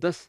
10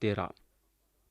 13।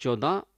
14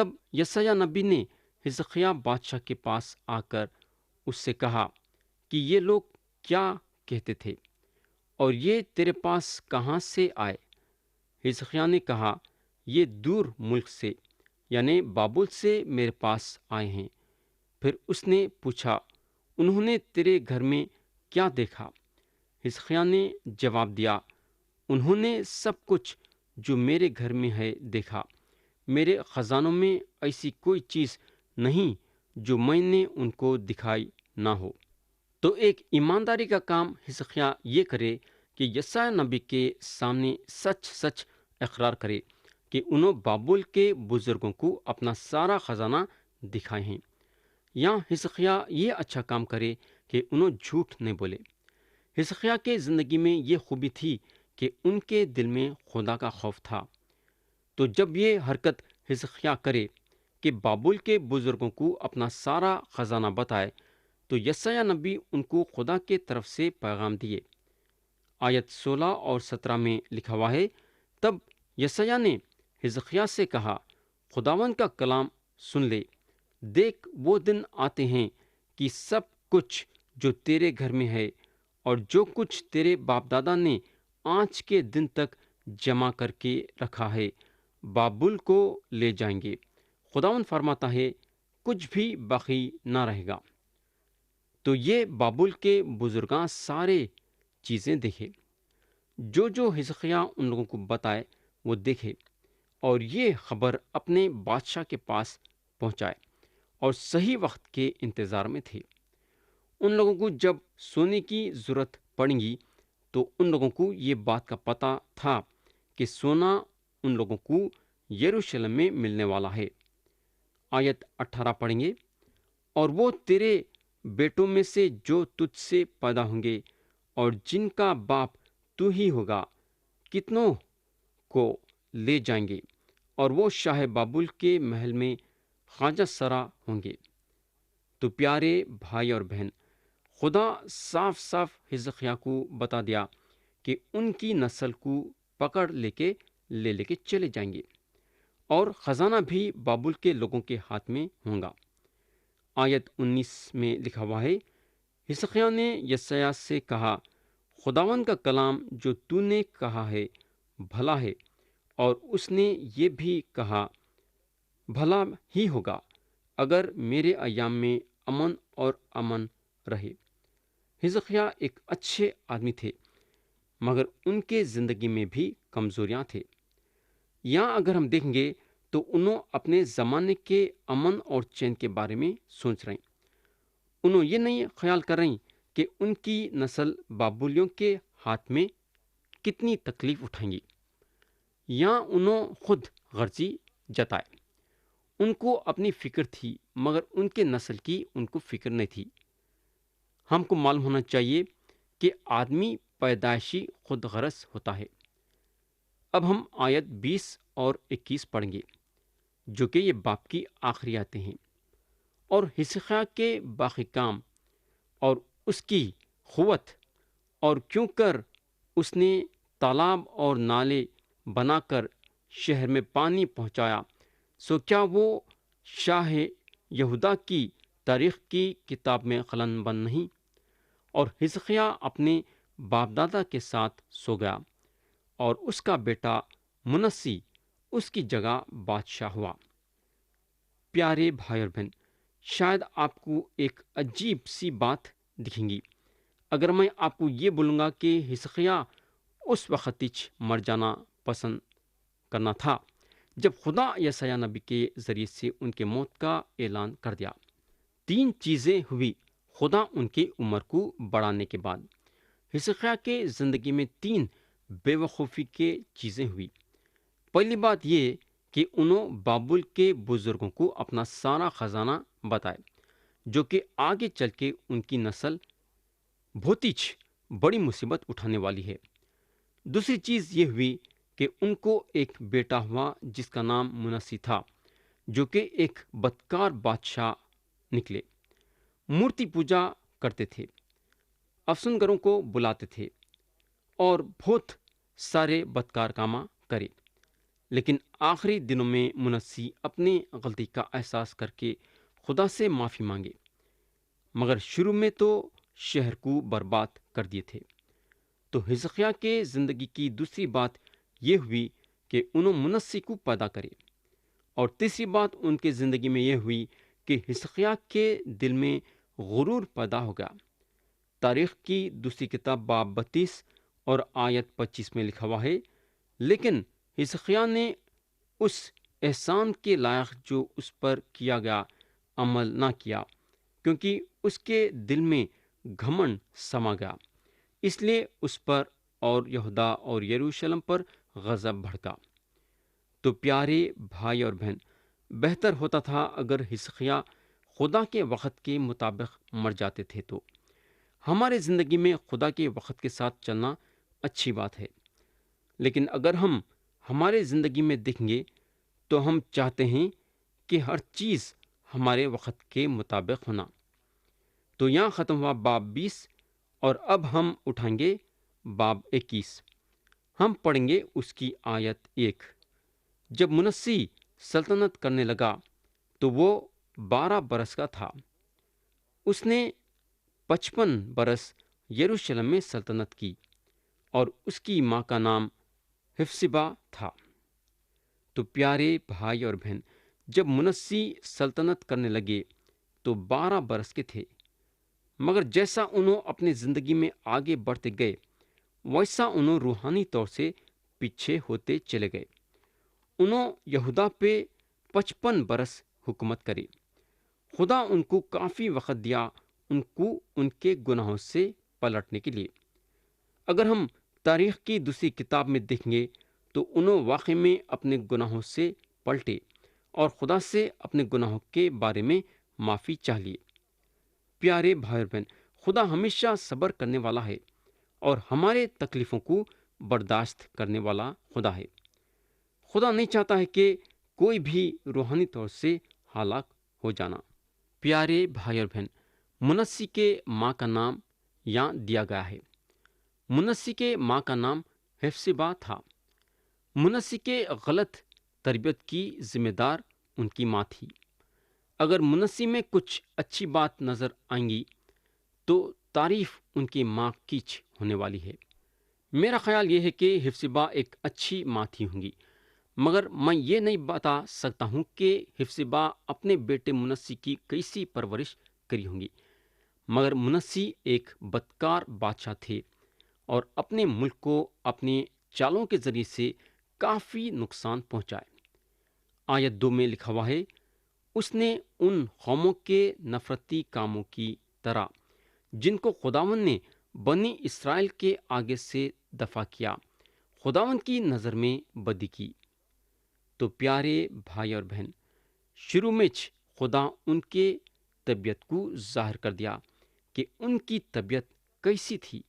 تب یسایہ نبی نے حزقیہ بادشاہ کے پاس آ کر اس سے کہا کہ یہ لوگ کیا کہتے تھے اور یہ تیرے پاس کہاں سے آئے؟ حزقیہ نے کہا، یہ دور ملک سے یعنی بابل سے میرے پاس آئے ہیں۔ پھر اس نے پوچھا، انہوں نے تیرے گھر میں کیا دیکھا؟ حزقیہ نے جواب دیا، انہوں نے سب کچھ جو میرے گھر میں ہے دیکھا۔ میرے خزانوں میں ایسی کوئی چیز نہیں جو میں نے ان کو دکھائی نہ ہو۔ تو ایک ایمانداری کا کام حزقیہ یہ کرے کہ یسایہ نبی کے سامنے سچ سچ اقرار کرے کہ انہوں بابل کے بزرگوں کو اپنا سارا خزانہ دکھائے ہیں۔ یا حزقیہ یہ اچھا کام کرے کہ انہوں جھوٹ نہیں بولے۔ حزقیہ کے زندگی میں یہ خوبی تھی کہ ان کے دل میں خدا کا خوف تھا۔ تو جب یہ حرکت حزقیہ کرے کہ بابل کے بزرگوں کو اپنا سارا خزانہ بتائے تو یسایہ نبی ان کو خدا کے طرف سے پیغام دیے۔ آیت 16 اور 17 میں لکھا ہوا ہے، تب یسایہ نے حزقیہ سے کہا، خداوند کا کلام سن لے، دیکھ وہ دن آتے ہیں کہ سب کچھ جو تیرے گھر میں ہے اور جو کچھ تیرے باپ دادا نے آج کے دن تک جمع کر کے رکھا ہے بابل کو لے جائیں گے۔ خداوند فرماتا ہے، کچھ بھی باقی نہ رہے گا۔ تو یہ بابل کے بزرگاں سارے چیزیں دیکھے، جو حزقیہ ان لوگوں کو بتائے وہ دیکھے، اور یہ خبر اپنے بادشاہ کے پاس پہنچائے، اور صحیح وقت کے انتظار میں تھے۔ ان لوگوں کو جب سونے کی ضرورت پڑے گی تو ان لوگوں کو یہ بات کا پتہ تھا کہ سونا ان لوگوں کو یروشلم میں ملنے والا ہے۔ آیت 18 پڑھیں گے، اور وہ تیرے بیٹوں میں سے جو تجھ سے پیدا ہوں گے اور جن کا باپ تو ہی ہوگا، کتنوں کو لے جائیں گے، اور وہ شاہ بابل کے محل میں خواجہ سرا ہوں گے۔ تو پیارے بھائی اور بہن، خدا صاف صاف حزقیہ کو بتا دیا کہ ان کی نسل کو پکڑ لے کے چلے جائیں گے، اور خزانہ بھی بابل کے لوگوں کے ہاتھ میں ہوں گا۔ آیت 19 میں لکھا ہوا ہے، حزقیہ نے یسایہ سے کہا، خداوند کا کلام جو تو نے کہا ہے بھلا ہے، اور اس نے یہ بھی کہا بھلا ہی ہوگا اگر میرے ایام میں امن اور امن رہے۔ حزقیہ ایک اچھے آدمی تھے، مگر ان کے زندگی میں بھی کمزوریاں تھے۔ یہاں اگر ہم دیکھیں گے تو انہوں اپنے زمانے کے امن اور چین کے بارے میں سوچ رہے ہیں۔ انہوں یہ نہیں خیال کر رہے ہیں کہ ان کی نسل بابلیوں کے ہاتھ میں کتنی تکلیف اٹھائیں گی۔ یہاں انہوں خود غرضی جتائے۔ ان کو اپنی فکر تھی، مگر ان کے نسل کی ان کو فکر نہیں تھی۔ ہم کو معلوم ہونا چاہیے کہ آدمی پیدائشی خود غرض ہوتا ہے۔ اب ہم آیت 20 اور 21 پڑھیں گے، جو کہ یہ باپ کی آخری آیتیں ہیں۔ اور حزقیہ کے باقی کام اور اس کی قوت، اور کیوں کر اس نے تالاب اور نالے بنا کر شہر میں پانی پہنچایا، سو کیا وہ شاہ یہودا کی تاریخ کی کتاب میں قلم بند نہیں؟ اور حزقیہ اپنے باپ دادا کے ساتھ سو گیا، اور اس کا بیٹا منسی اس کی جگہ بادشاہ ہوا۔ پیارے بھائی اور بہن، شاید آپ کو ایک عجیب سی بات دکھیں گی اگر میں آپ کو یہ بولوں گا کہ حزقیہ اس وقت مر جانا پسند کرنا تھا جب خدا یسایہ نبی کے ذریعے سے ان کے موت کا اعلان کر دیا۔ تین چیزیں ہوئی خدا ان کی عمر کو بڑھانے کے بعد۔ حزقیہ کے زندگی میں تین بے وقوفی کے چیزیں ہوئی۔ پہلی بات یہ کہ انہوں بابل کے بزرگوں کو اپنا سارا خزانہ بتائے، جو کہ آگے چل کے ان کی نسل بہت ہی بڑی مصیبت اٹھانے والی ہے۔ دوسری چیز یہ ہوئی کہ ان کو ایک بیٹا ہوا جس کا نام منسی تھا، جو کہ ایک بدکار بادشاہ نکلے، مورتی پوجا کرتے تھے، افسونگروں کو بلاتے تھے اور بہت سارے بدکار کام کرے۔ لیکن آخری دنوں میں منسی اپنی غلطی کا احساس کر کے خدا سے معافی مانگے، مگر شروع میں تو شہر کو برباد کر دیے تھے۔ تو حزقیاہ کے زندگی کی دوسری بات یہ ہوئی کہ انہوں منسی کو پیدا کرے، اور تیسری بات ان کے زندگی میں یہ ہوئی کہ حزقیاہ کے دل میں غرور پیدا ہو گیا۔ تاریخ کی دوسری کتاب باب 32 اور آیت 25 میں لکھا ہوا ہے، لیکن حزقیاہ نے اس احسان کے لائق جو اس پر کیا گیا عمل نہ کیا، کیونکہ اس کے دل میں گھمنڈ سما گیا، اس لیے اس پر اور یہودا اور یروشلم پر غضب بھڑکا۔ تو پیارے بھائی اور بہن، بہتر ہوتا تھا اگر حزقیاہ خدا کے وقت کے مطابق مر جاتے تھے۔ تو ہمارے زندگی میں خدا کے وقت کے ساتھ چلنا اچھی بات ہے، لیکن اگر ہم ہمارے زندگی میں دیکھیں گے تو ہم چاہتے ہیں کہ ہر چیز ہمارے وقت کے مطابق ہونا۔ تو یہاں ختم ہوا باب 20، اور اب ہم اٹھائیں گے باب 21۔ ہم پڑھیں گے اس کی آیت 1۔ جب منسی سلطنت کرنے لگا تو وہ 12 برس کا تھا۔ اس نے 55 برس یروشلم میں سلطنت کی، اور اس کی ماں کا نام حفصبا تھا۔ تو پیارے بھائی اور بہن، جب منسی سلطنت کرنے لگے تو 12 برس کے تھے، مگر جیسا انہوں اپنی زندگی میں آگے بڑھتے گئے ویسا انہوں روحانی طور سے پیچھے ہوتے چلے گئے۔ انہوں یہودا پہ 55 برس حکومت کری۔ خدا ان کو کافی وقت دیا ان کو ان کے گناہوں سے پلٹنے کے لیے۔ اگر ہم تاریخ کی دوسری کتاب میں دیکھیں گے تو انہوں واقعی میں اپنے گناہوں سے پلٹے اور خدا سے اپنے گناہوں کے بارے میں معافی چاہ لیے۔ پیارے بھائی اور بہن، خدا ہمیشہ صبر کرنے والا ہے اور ہمارے تکلیفوں کو برداشت کرنے والا خدا ہے۔ خدا نہیں چاہتا ہے کہ کوئی بھی روحانی طور سے ہلاک ہو جانا۔ پیارے بھائی اور بہن، منسی کے ماں کا نام یہاں دیا گیا ہے۔ منسی کے ماں کا نام حفصبا تھا۔ منسی کے غلط تربیت کی ذمہ دار ان کی ماں تھی۔ اگر منسی میں کچھ اچھی بات نظر آئیں گی تو تعریف ان کی ماں کیچ ہونے والی ہے۔ میرا خیال یہ ہے کہ حفصبا ایک اچھی ماں تھی ہوں گی، مگر میں یہ نہیں بتا سکتا ہوں کہ حفصبا اپنے بیٹے منسی کی کیسی پرورش کری ہوں گی۔ مگر منسی ایک بدکار بادشاہ تھے اور اپنے ملک کو اپنے چالوں کے ذریعے سے کافی نقصان پہنچائے۔ آیت 2 میں لکھا ہوا ہے، اس نے ان قوموں کے نفرتی کاموں کی طرح جن کو خداوند نے بنی اسرائیل کے آگے سے دفع کیا، خداوند کی نظر میں بدی کی۔ تو پیارے بھائی اور بہن، شروع میں خدا ان کے طبیعت کو ظاہر کر دیا کہ ان کی طبیعت کیسی تھی۔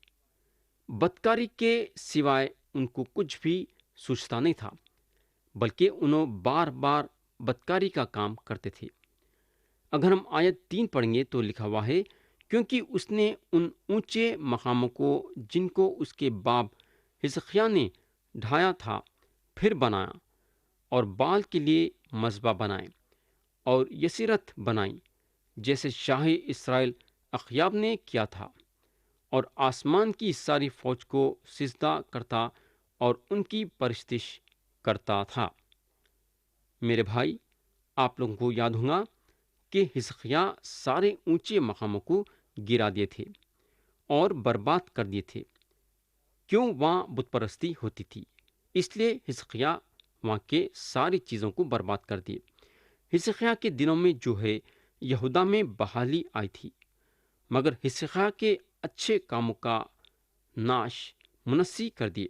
بدکاری کے سوائے ان کو کچھ بھی سوچتا نہیں تھا، بلکہ انہوں بار بار بدکاری کا کام کرتے تھے۔ اگر ہم آیت 3 پڑھیں گے تو لکھا ہوا ہے، کیونکہ اس نے ان اونچے مقاموں کو جن کو اس کے باپ حزقیاہ نے ڈھایا تھا پھر بنایا، اور بال کے لیے مذبح بنائے اور یسیرت بنائی، جیسے شاہ اسرائیل اخیاب نے کیا تھا، اور آسمان کی ساری فوج کو سجدہ کرتا اور ان کی پرستش کرتا تھا۔ میرے بھائی، آپ لوگوں کو یاد ہوگا کہ حزقیاہ سارے اونچے مقاموں کو گرا دیے تھے اور برباد کر دیے تھے۔ کیوں؟ وہاں بت پرستی ہوتی تھی، اس لیے حزقیاہ وہاں کے ساری چیزوں کو برباد کر دیے۔ حزقیاہ کے دنوں میں جو ہے یہودا میں بحالی آئی تھی، مگر حزقیاہ کے اچھے کاموں کا ناش منسی کر دیے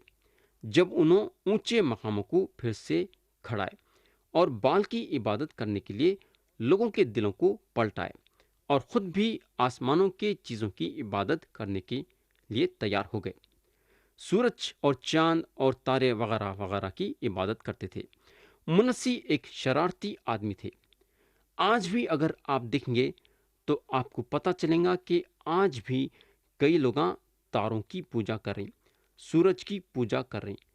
جب انہوں اونچے مقاموں کو پھر سے کھڑائے اور بال کی عبادت کرنے کے لیے لوگوں کے دلوں کو پلٹائے، اور خود بھی آسمانوں کے چیزوں کی عبادت کرنے کے لیے تیار ہو گئے۔ سورج اور چاند اور تارے وغیرہ وغیرہ کی عبادت کرتے تھے۔ منسی ایک شرارتی آدمی تھے۔ آج بھی اگر آپ دیکھیں گے تو آپ کو پتہ چلے گا کہ آج بھی کئی لوگ تاروں کی پوجا کر رہے ہیں، سورج کی پوجا کر رہے ہیں،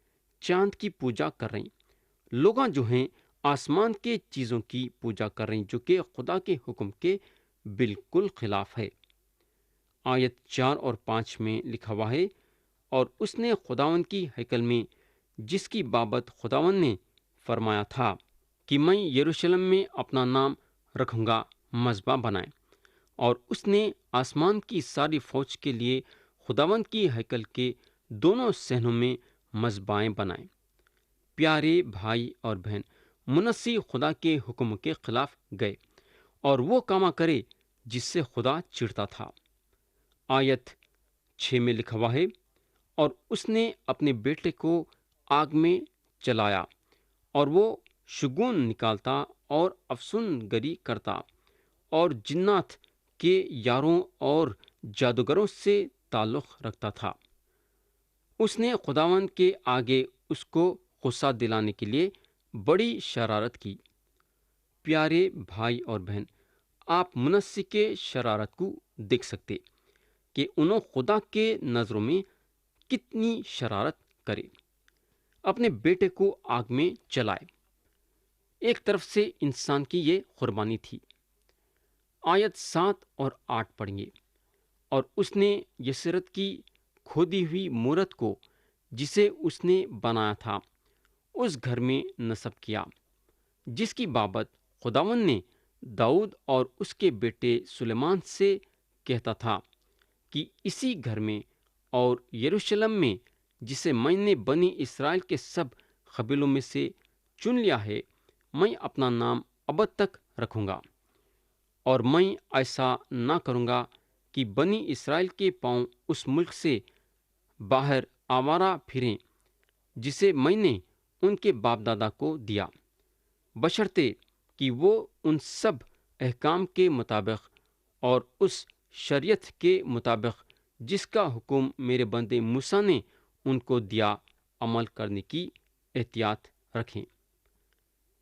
چاند کی پوجا کر رہے ہیں، لوگ جو ہیں آسمان کے چیزوں کی پوجا کر رہے ہیں جو کہ خدا کے حکم کے بالکل خلاف ہے۔ آیت 4 اور 5 میں لکھا ہوا ہے، اور اس نے خداون کی ہیکل میں جس کی بابت خداون نے فرمایا تھا کہ میں یروشلم میں اپنا نام رکھوں گا، مذبح بنائے، اور اس نے آسمان کی ساری فوج کے لیے خداون کی ہیکل کے دونوں صحنوں میں مذبحیں بنائیں۔ پیارے بھائی اور بہن، منسی خدا کے حکم کے خلاف گئے اور وہ کام کرے جس سے خدا چڑھتا تھا۔ آیت 6 میں لکھا ہوا ہے، اور اس نے اپنے بیٹے کو آگ میں چلایا، اور وہ شگون نکالتا اور افسون گری کرتا، اور جنات کے یاروں اور جادوگروں سے تعلق رکھتا تھا۔ اس نے خداوند کے آگے اس کو غصہ دلانے کے لیے بڑی شرارت کی۔ پیارے بھائی اور بہن، آپ منسی کے شرارت کو دیکھ سکتے کہ انہوں خدا کے نظروں میں کتنی شرارت کرے، اپنے بیٹے کو آگ میں چلائے۔ ایک طرف سے انسان کی یہ قربانی تھی۔ آیت 7 اور 8 پڑھیں گے، اور اس نے یسرت کی کھودی ہوئی مورت کو جسے اس نے بنایا تھا اس گھر میں نصب کیا جس کی بابت خداون نے داؤد اور اس کے بیٹے سلیمان سے کہتا تھا کہ اسی گھر میں اور یروشلم میں جسے میں نے بنی اسرائیل کے سب قبیلوں میں سے چن لیا ہے، میں اپنا نام ابد تک رکھوں گا، اور میں ایسا نہ کروں گا کہ بنی اسرائیل کے پاؤں اس ملک سے باہر آوارہ پھریں جسے میں نے ان کے باپ دادا کو دیا، بشرطے کہ وہ ان سب احکام کے مطابق اور اس شریعت کے مطابق جس کا حکم میرے بندے موسیٰ نے ان کو دیا عمل کرنے کی احتیاط رکھیں۔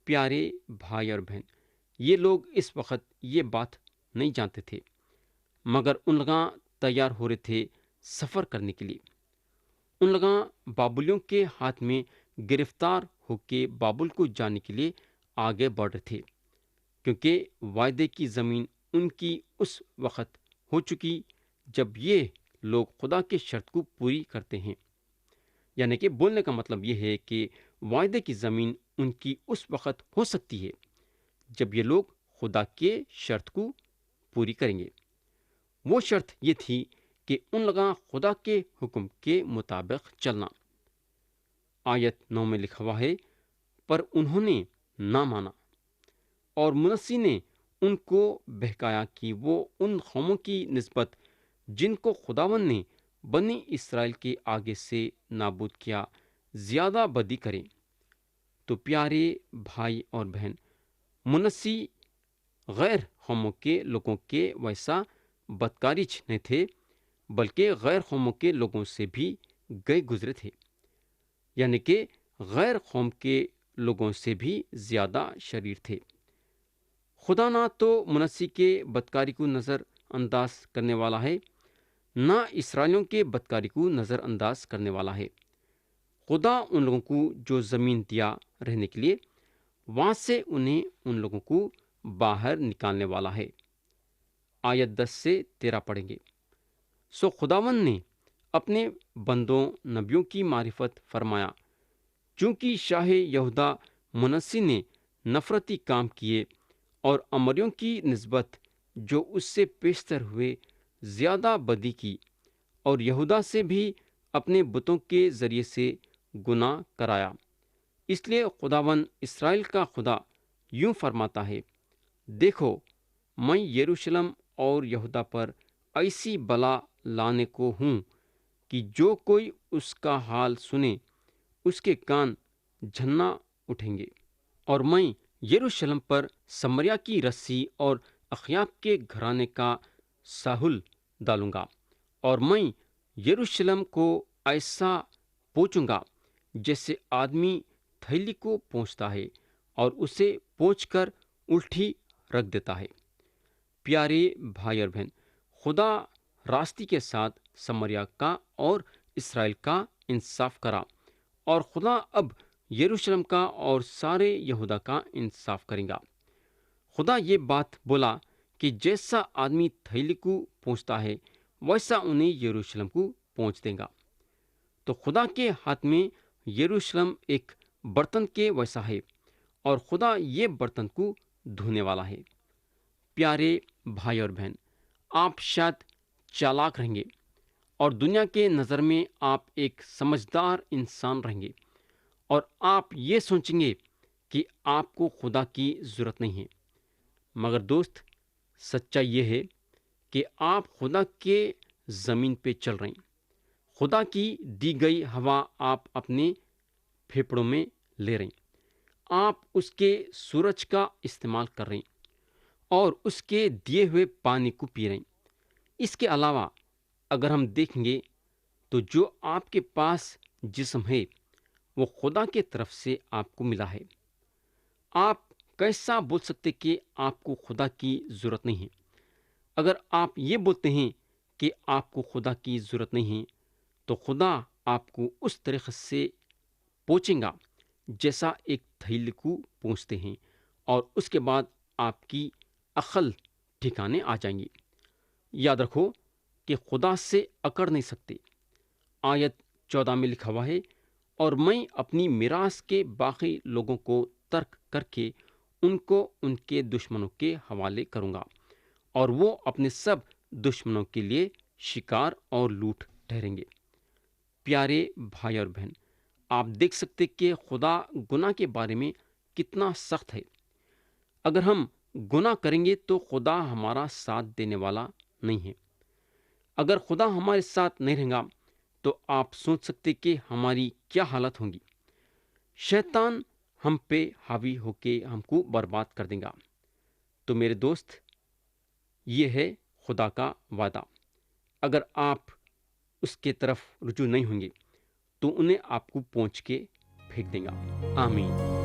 پیارے بھائی اور بہن، یہ لوگ اس وقت یہ بات نہیں جانتے تھے، مگر ان لوگاں تیار ہو رہے تھے سفر کرنے کے لیے۔ ان لوگاں بابلیوں کے ہاتھ میں گرفتار ہو کے بابل کو جانے کے لیے آگے بڑھ رہے تھے، کیونکہ وعدے کی زمین ان کی اس وقت ہو چکی جب یہ لوگ خدا کے شرط کو پوری کرتے ہیں۔ یعنی کہ بولنے کا مطلب یہ ہے کہ وعدے کی زمین ان کی اس وقت ہو سکتی ہے جب یہ لوگ خدا کے شرط کو پوری کریں گے۔ وہ شرط یہ تھی کہ ان لوگاں خدا کے حکم کے مطابق چلنا۔ آیت 9 میں لکھا ہوا ہے، پر انہوں نے نہ مانا، اور منسی نے ان کو بہکایا کہ وہ ان قوموں کی نسبت جن کو خداوند نے بنی اسرائیل کے آگے سے نابود کیا زیادہ بدی کریں۔ تو پیارے بھائی اور بہن، منسی غیر قوموں کے لوگوں کے ویسا بدکارج نہیں تھے، بلکہ غیر قوموں کے لوگوں سے بھی گئے گزرے تھے، یعنی کہ غیر قوم کے لوگوں سے بھی زیادہ شریر تھے۔ خدا نہ تو منسی کے بدکاری کو نظر انداز کرنے والا ہے، نہ اسرائیلیوں کے بدکاری کو نظر انداز کرنے والا ہے۔ خدا ان لوگوں کو جو زمین دیا رہنے کے لیے، وہاں سے انہیں ان لوگوں کو باہر نکالنے والا ہے۔ آیت 10 سے 13 پڑھیں گے، سو خداوند نے اپنے بندوں نبیوں کی معرفت فرمایا، چونکہ شاہ یہودا منسی نے نفرتی کام کیے اور امریوں کی نسبت جو اس سے پیشتر ہوئے زیادہ بدی کی، اور یہودا سے بھی اپنے بتوں کے ذریعے سے گناہ کرایا۔ اس لیے خداوند اسرائیل کا خدا یوں فرماتا ہے، دیکھو، میں یروشلم اور یہودا پر ایسی بلا لانے کو ہوں کہ جو کوئی اس کا حال سنے اس کے کان جھنا اٹھیں گے، اور میں یروشلم پر سمریا کی رسی اور اخیاب کے گھرانے کا ساحل ڈالوں گا، اور میں یروشلم کو ایسا پوچوں گا جیسے آدمی تھیلی کو پوچھتا ہے اور اسے پوچھ کر الٹی رکھ دیتا ہے۔ پیارے بھائی اور بہن، خدا راستی کے ساتھ سمریا کا اور اسرائیل کا انصاف کرا، اور خدا اب یروشلم کا اور سارے یہودا کا انصاف کرے گا۔ خدا یہ بات بولا کہ جیسا آدمی تھیلی کو پہنچتا ہے ویسا انہیں یروشلم کو پہنچ دے گا۔ تو خدا کے ہاتھ میں یروشلم ایک برتن کے ویسا ہے اور خدا یہ برتن کو دھونے والا ہے۔ پیارے بھائی اور بہن، آپ شاید چالاک رہیں گے اور دنیا کے نظر میں آپ ایک سمجھدار انسان رہیں گے اور آپ یہ سوچیں گے کہ آپ کو خدا کی ضرورت نہیں ہے، مگر دوست، سچائی یہ ہے کہ آپ خدا کے زمین پہ چل رہے ہیں۔ خدا کی دی گئی ہوا آپ اپنے پھیپھڑوں میں لے رہے ہیں، آپ اس کے سورج کا استعمال کر رہے ہیں اور اس کے دیے ہوئے پانی کو پی رہے ہیں۔ اس کے علاوہ اگر ہم دیکھیں گے تو جو آپ کے پاس جسم ہے وہ خدا کے طرف سے آپ کو ملا ہے۔ آپ کیسا بول سکتے کہ آپ کو خدا کی ضرورت نہیں ہے؟ اگر آپ یہ بولتے ہیں کہ آپ کو خدا کی ضرورت نہیں ہے تو خدا آپ کو اس طریقے سے پوچھیں گا جیسا ایک تھیلی کو پوچھتے ہیں، اور اس کے بعد آپ کی عقل ٹھکانے آ جائیں گی۔ یاد رکھو کہ خدا سے اکڑ نہیں سکتے۔ آیت 14 میں لکھا ہوا ہے، اور میں اپنی میراث کے باقی لوگوں کو ترک کر کے ان کو ان کے دشمنوں کے حوالے کروں گا، اور وہ اپنے سب دشمنوں کے لیے شکار اور لوٹ ٹھہریں گے۔ پیارے بھائی اور بہن، آپ دیکھ سکتے کہ خدا گناہ کے بارے میں کتنا سخت ہے۔ اگر ہم گناہ کریں گے تو خدا ہمارا ساتھ دینے والا نہیں ہے۔ اگر خدا ہمارے ساتھ نہیں رہے گا تو آپ سوچ سکتے کہ ہماری کیا حالت ہوگی۔ شیطان ہم پہ حاوی ہو کے ہم کو برباد کر دے گا۔ تو میرے دوست، یہ ہے خدا کا وعدہ۔ اگر آپ اس کے طرف رجوع نہیں ہوں گے تو انہیں آپ کو پہنچ کے پھینک دیں گا۔ آمین۔